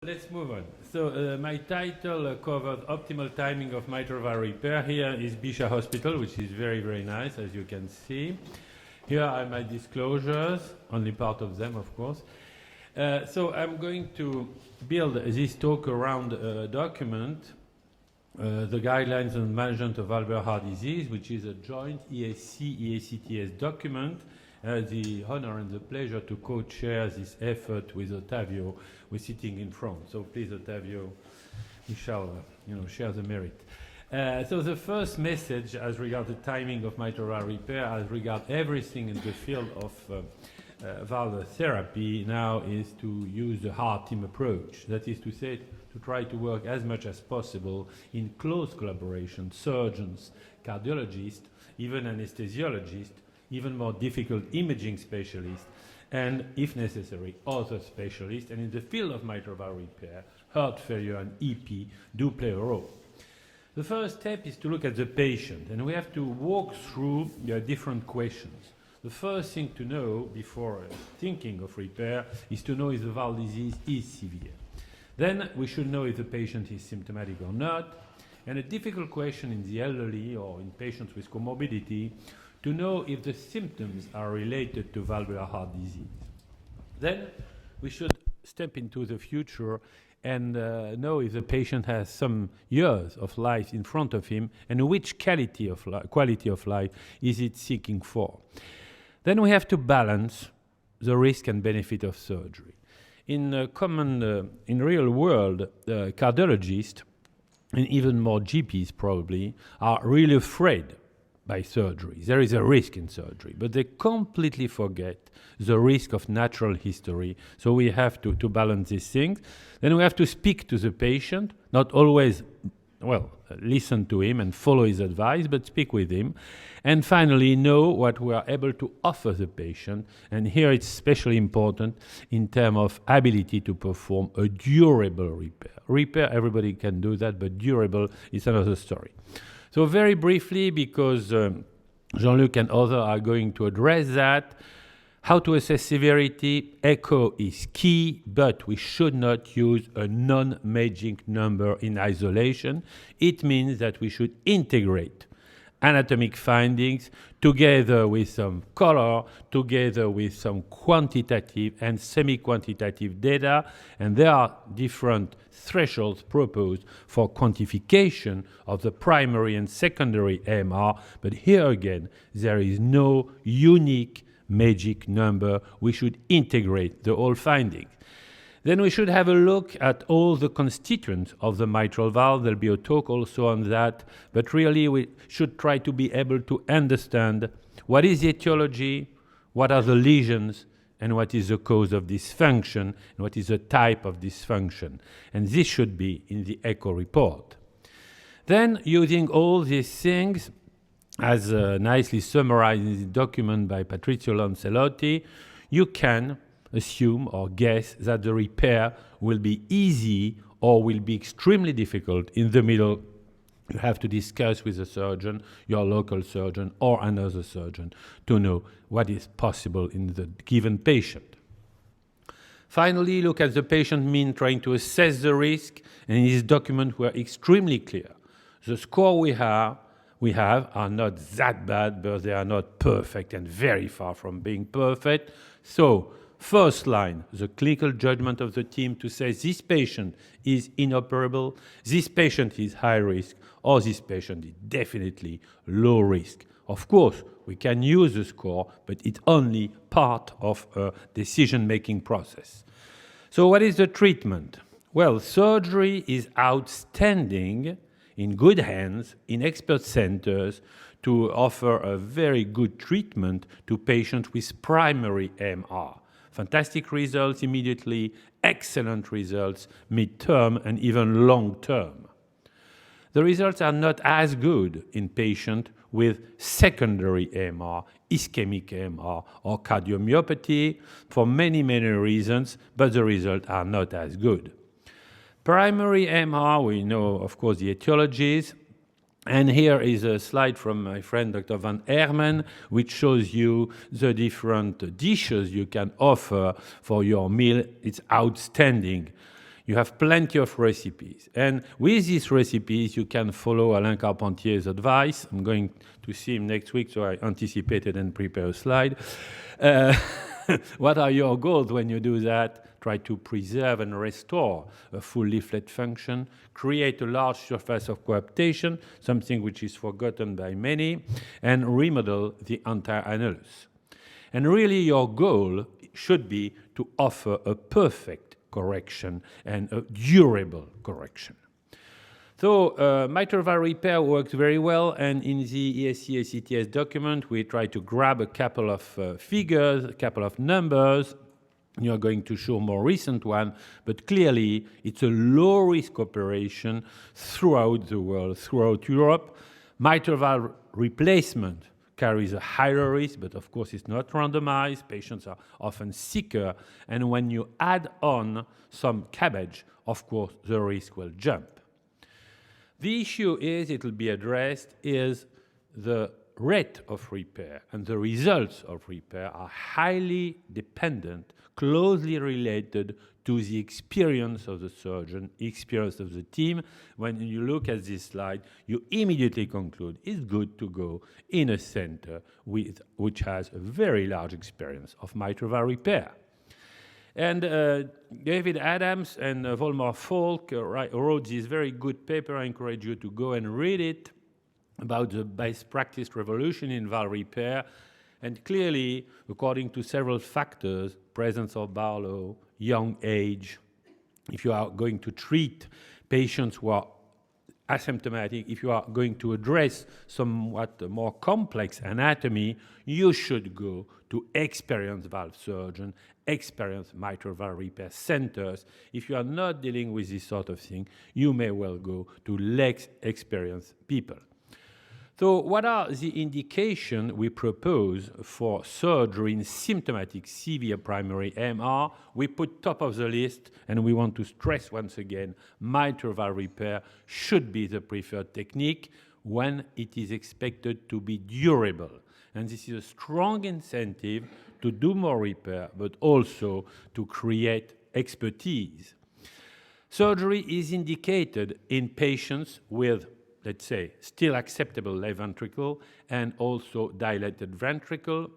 Let's move on. So my title covers optimal timing of mitral valve repair. Here is Bichat Hospital, which is very, very nice, as you can see. Here are my disclosures, only part of them, of course. So I'm going to build this talk around a document, the Guidelines on Management of Valvular Heart Disease, which is a joint ESC-EACTS document. The honor and the pleasure to co-chair this effort with Ottavio, who is sitting in front. So please, Ottavio, you shall share the merit. So the first message as regards the timing of mitral valve repair, as regards everything in the field of valve therapy now, is to use the heart team approach. That is to say, to try to work as much as possible in close collaboration, surgeons, cardiologists, even anesthesiologists, even more difficult imaging specialists, and, if necessary, other specialists. And in the field of mitral valve repair, heart failure and EP do play a role. The first step is to look at the patient, and we have to walk through different questions. The first thing to know before thinking of repair is to know if the valve disease is severe. Then we should know if the patient is symptomatic or not, and a difficult question in the elderly or in patients with comorbidity, to know if the symptoms are related to valvular heart disease. Then we should step into the future and know if the patient has some years of life in front of him and which quality of life is it seeking for. Then we have to balance the risk and benefit of surgery. In real world, cardiologists and even more GPs probably are really afraid by surgery. There is a risk in surgery, but they completely forget the risk of natural history. So we have to balance these things. Then we have to speak to the patient, not always, listen to him and follow his advice, but speak with him. And finally, know what we are able to offer the patient. And here it's especially important in terms of ability to perform a durable repair. Repair, everybody can do that, but durable is another story. So very briefly, because Jean-Luc and others are going to address that, how to assess severity. Echo is key, but we should not use a non-magic number in isolation. It means that we should integrate anatomic findings together with some color, together with some quantitative and semi-quantitative data, and there are different thresholds proposed for quantification of the primary and secondary AMR, but here again, there is no unique magic number. We should integrate the whole finding. Then we should have a look at all the constituents of the mitral valve. There'll be a talk also on that, but really we should try to be able to understand what is the etiology, what are the lesions, and what is the cause of dysfunction, and what is the type of dysfunction. And this should be in the echo report. Then, using all these things, as nicely summarized in the document by Patrizio Lancelotti, you can assume or guess that the repair will be easy or will be extremely difficult. In the middle, you have to discuss with the surgeon, your local surgeon or another surgeon, to know what is possible in the given patient. Finally, look at the patient mean, trying to assess the risk, and in this document we are extremely clear. The score we have are not that bad, but they are not perfect and very far from being perfect. So, first line, the clinical judgment of the team to say this patient is inoperable, this patient is high risk, or this patient is definitely low risk. Of course, we can use the score, but it's only part of a decision-making process. So what is the treatment? Well, surgery is outstanding, in good hands, in expert centers, to offer a very good treatment to patients with primary MR. Fantastic results immediately, excellent results mid-term and even long-term. The results are not as good in patients with secondary AMR, ischemic AMR, or cardiomyopathy for many, many reasons, but the results are not as good. Primary AMR, we know, of course, the etiologies. And here is a slide from my friend Dr. Van Herman, which shows you the different dishes you can offer for your meal. It's outstanding. You have plenty of recipes. And with these recipes, you can follow Alain Carpentier's advice. I'm going to see him next week, so I anticipated and prepared a slide. What are your goals when you do that? Try to preserve and restore a full leaflet function, create a large surface of coaptation, something which is forgotten by many, and remodel the entire annulus. And really your goal should be to offer a perfect correction and a durable correction. So mitral valve repair works very well, and in the ESC ACTS document we try to grab a couple of figures, a couple of numbers. You're going to show more recent one, but clearly it's a low-risk operation throughout the world, throughout Europe. Mitral valve replacement carries a higher risk, but of course it's not randomized. Patients are often sicker, and when you add on some cabbage, of course the risk will jump. The issue is, it will be addressed, is the rate of repair and the results of repair are highly dependent, closely related to the experience of the surgeon, experience of the team. When you look at this slide, you immediately conclude it's good to go in a center which has a very large experience of mitral valve repair. And David Adams and Volmar Falk wrote this very good paper. I encourage you to go and read it, about the best practice revolution in valve repair. And clearly, according to several factors, presence of Barlow, young age, if you are going to treat patients who are asymptomatic, if you are going to address somewhat more complex anatomy, you should go to experienced valve surgeon, experienced mitral valve repair centers. If you are not dealing with this sort of thing, you may well go to less experienced people. So what are the indications we propose for surgery in symptomatic severe primary MR? We put top of the list, and we want to stress once again, mitral valve repair should be the preferred technique when it is expected to be durable. And this is a strong incentive to do more repair, but also to create expertise. Surgery is indicated in patients with, let's say, still acceptable left ventricle and also dilated ventricle.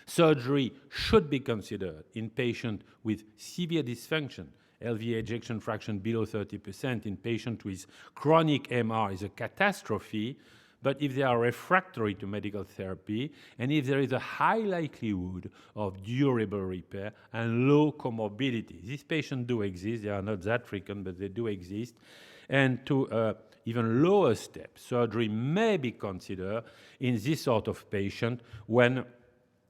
Surgery should be considered in patients with severe dysfunction. LV ejection fraction below 30% in patients with chronic MR is a catastrophe, but if they are refractory to medical therapy and if there is a high likelihood of durable repair and low comorbidity, these patients do exist. They are not that frequent, but they do exist. And to even lower step, surgery may be considered in this sort of patient when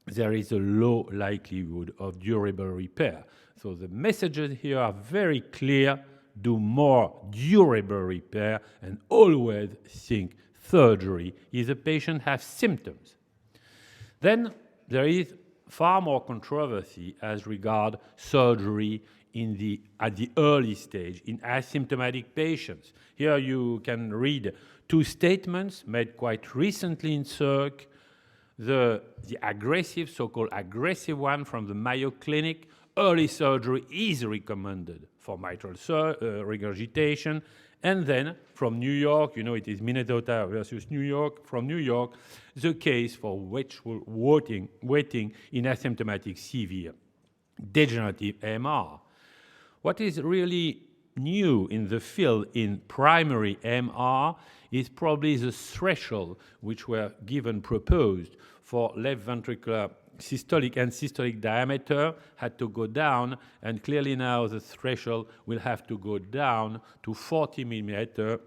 there is a low likelihood of durable repair. So the messages here are very clear. Do more durable repair and always think surgery if the patient has symptoms. Then there is far more controversy as regard surgery at the early stage in asymptomatic patients. Here you can read two statements made quite recently in Circ. The aggressive, so-called aggressive one from the Mayo Clinic, early surgery is recommended for mitral regurgitation. And then from New York, it is Minnesota versus New York, from New York, the case for wishful waiting in asymptomatic severe degenerative MR. What is really new in the field in primary MR is probably the threshold which were proposed for left ventricular systolic and systolic diameter had to go down, and clearly now the threshold will have to go down to 40 millimeter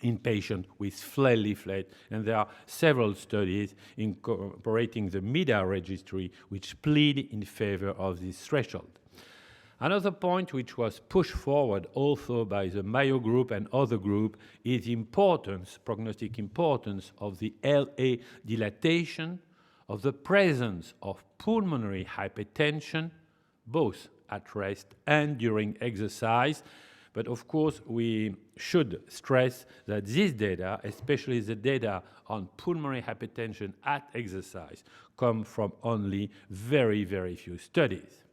in patients with flail leaflet, and there are several studies incorporating the MIDA registry which plead in favor of this threshold. Another point which was pushed forward also by the Mayo group and other group is the prognostic importance of the LA dilatation, of the presence of pulmonary hypertension, both at rest and during exercise. But of course, we should stress that this data, especially the data on pulmonary hypertension at exercise, come from only very, very few studies.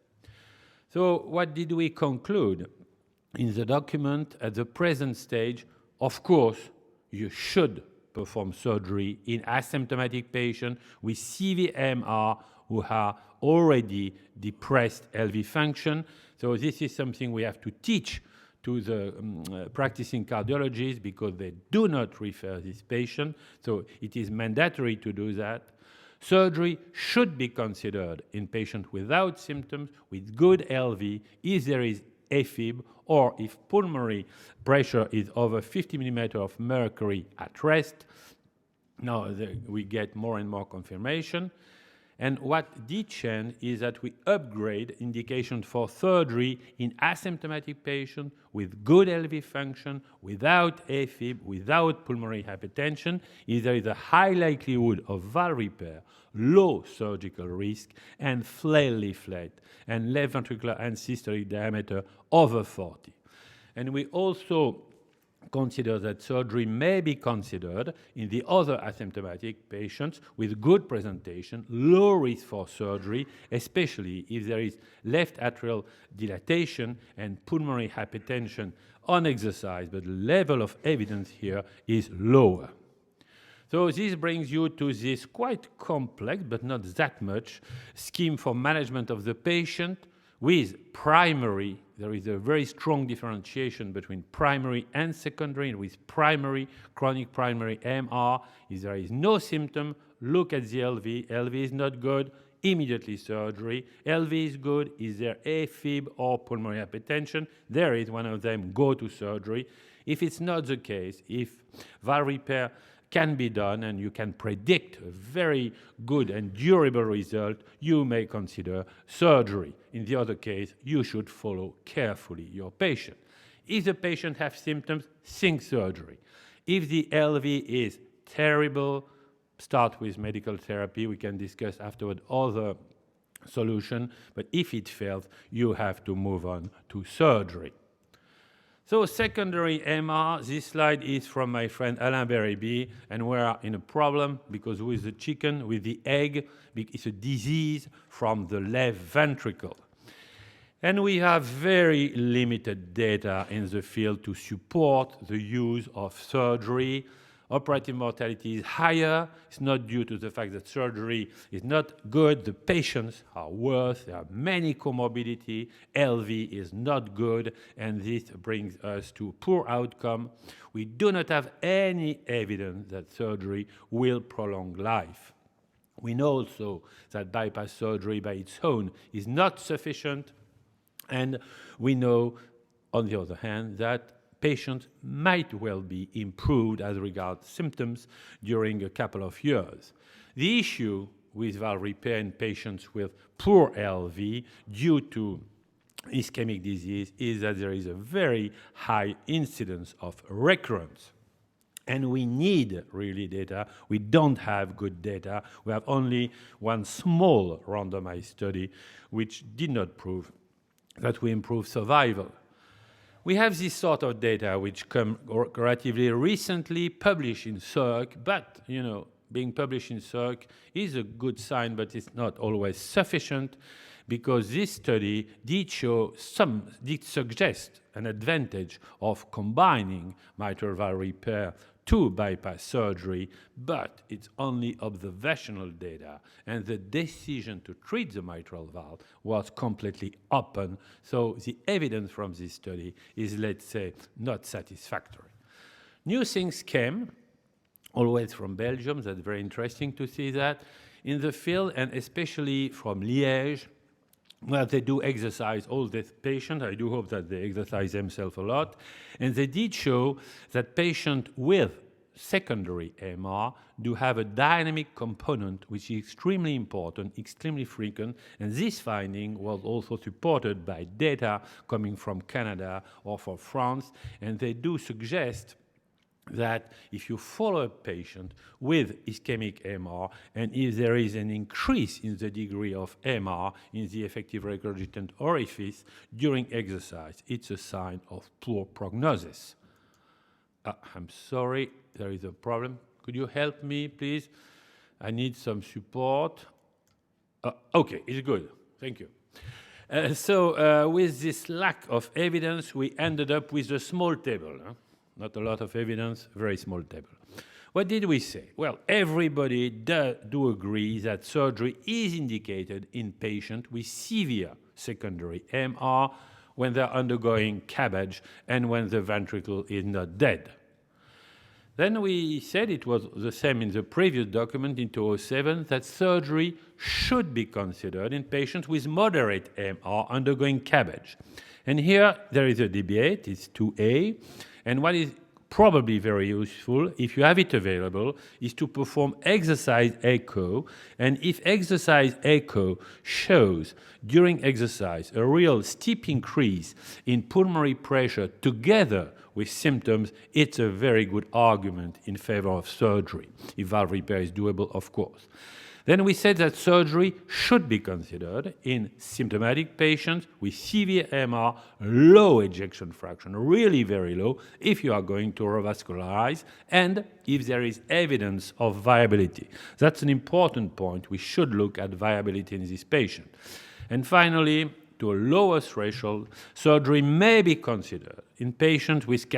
So what did we conclude? in the document, at the present stage, of course, you should perform surgery in asymptomatic patients with CVMR who are already depressed LV function. So this is something we have to teach to the practicing cardiologists because they do not refer this patient. So it is mandatory to do that. Surgery should be considered in patients without symptoms, with good LV, if there is AFib, or if pulmonary pressure is over 50 millimeters of mercury at rest. Now we get more and more confirmation. And what did change is that we upgrade indication for surgery in asymptomatic patients with good LV function, without AFib, without pulmonary hypertension, if there is a high likelihood of valve repair, low surgical risk, and flail leaflet, and left ventricular and systolic diameter over 40. And we also consider that surgery may be considered in the other asymptomatic patients with good presentation, low risk for surgery, especially if there is left atrial dilatation and pulmonary hypertension on exercise, but the level of evidence here is lower. So this brings you to this quite complex, but not that much, scheme for management of the patient with primary. There is a very strong differentiation between primary and secondary. And with primary, chronic primary MR, if there is no symptom, look at the LV. LV is not good, immediately surgery. LV is good, is there AFib or pulmonary hypertension? There is one of them, go to surgery. If it's not the case, if valve repair can be done and you can predict a very good and durable result, you may consider surgery. In the other case, you should follow carefully your patient. If the patient has symptoms, think surgery. If the LV is terrible, start with medical therapy. We can discuss afterward other solutions, but if it fails, you have to move on to surgery. So secondary MR, this slide is from my friend Alain Beribi, and we are in a problem because with the chicken, with the egg, it's a disease from the left ventricle. And we have very limited data in the field to support the use of surgery. Operative mortality is higher. It's not due to the fact that surgery is not good. The patients are worse. There are many comorbidity. LV is not good, and this brings us to poor outcome. We do not have any evidence that surgery will prolong life. We know also that bypass surgery by its own is not sufficient, and we know, on the other hand, that patients might well be improved as regards symptoms during a couple of years. The issue with valve repair in patients with poor LV due to ischemic disease is that there is a very high incidence of recurrence. And we need really data. We don't have good data. We have only one small randomized study which did not prove that we improve survival. We have this sort of data which come relatively recently published in Circ, but, being published in Circ is a good sign, but it's not always sufficient because this study did suggest an advantage of combining mitral valve repair to bypass surgery, but it's only observational data, and the decision to treat the mitral valve was completely open, so the evidence from this study is, let's say, not satisfactory. New things came, always from Belgium. That's very interesting to see that in the field, and especially from Liège, where they do exercise all these patients. I do hope that they exercise themselves a lot. And they did show that patients with secondary MR do have a dynamic component which is extremely important, extremely frequent, and this finding was also supported by data coming from Canada or from France, and they do suggest that if you follow a patient with ischemic MR and if there is an increase in the degree of MR in the effective regurgitant orifice during exercise, it's a sign of poor prognosis. I'm sorry, there is a problem. Could you help me, please? I need some support. Okay, it's good. Thank you. With this lack of evidence, we ended up with a small table. Not a lot of evidence, very small table. What did we say? Well, everybody do agree that surgery is indicated in patients with severe secondary MR when they're undergoing CABG and when the ventricle is not dead. Then we said it was the same in the previous document in 2007 that surgery should be considered in patients with moderate MR undergoing CABG. And here there is a debate, it's 2A, and what is probably very useful, if you have it available, is to perform exercise echo, and if exercise echo shows during exercise a real steep increase in pulmonary pressure together with symptoms, it's a very good argument in favor of surgery, if valve repair is doable, of course. Then we said that surgery should be considered in symptomatic patients with severe MR, low ejection fraction, really very low, if you are going to revascularize, and if there is evidence of viability. That's an important point. We should look at viability in this patient. And finally, to a lower threshold, surgery may be considered in patients with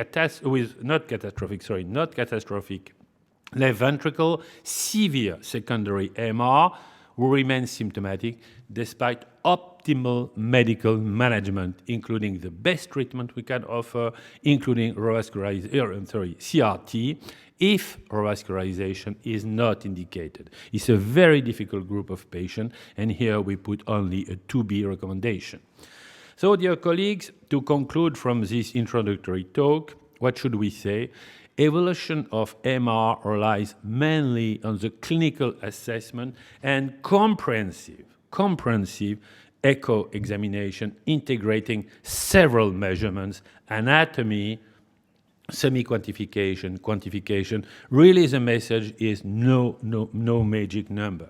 not catastrophic left ventricle, severe secondary MR, who remain symptomatic despite optimal medical management, including the best treatment we can offer, including CRT, if revascularization is not indicated. It's a very difficult group of patients, and here we put only a 2B recommendation. So, dear colleagues, to conclude from this introductory talk, what should we say? Evolution of MR relies mainly on the clinical assessment and comprehensive echo examination integrating several measurements, anatomy, semi-quantification, quantification. Really the message is no magic number.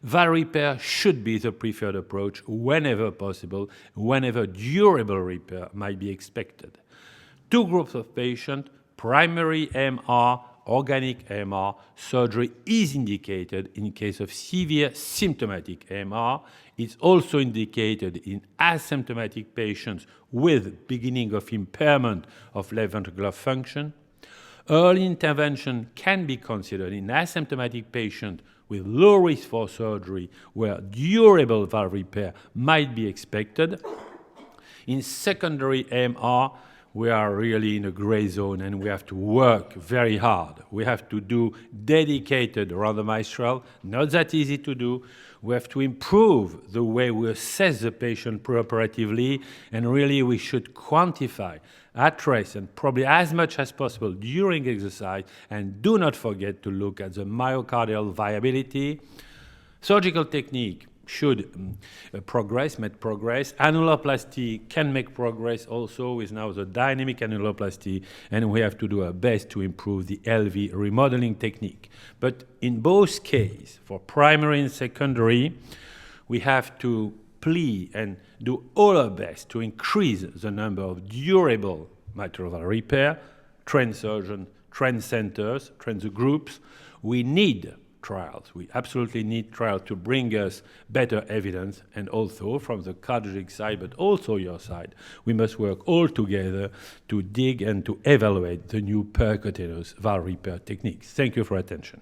Valve repair should be the preferred approach whenever possible, whenever durable repair might be expected. Two groups of patients, primary MR, organic MR, surgery is indicated in case of severe symptomatic MR. It's also indicated in asymptomatic patients with beginning of impairment of left ventricular function. Early intervention can be considered in asymptomatic patients with low risk for surgery where durable valve repair might be expected. In secondary MR, we are really in a gray zone and we have to work very hard. We have to do dedicated randomized trial, not that easy to do. We have to improve the way we assess the patient preoperatively, and really we should quantify, address, and probably as much as possible during exercise, and do not forget to look at the myocardial viability. Surgical technique should progress. Annuloplasty can make progress also with now the dynamic annuloplasty, and we have to do our best to improve the LV remodeling technique. But in both cases, for primary and secondary, we have to plead and do all our best to increase the number of durable mitral valve repair, train surgeons, train centers, train the groups. We need trials. We absolutely need trials to bring us better evidence, and also from the cardiologic side, but also your side, we must work all together to dig and to evaluate the new percutaneous valve repair techniques. Thank you for attention.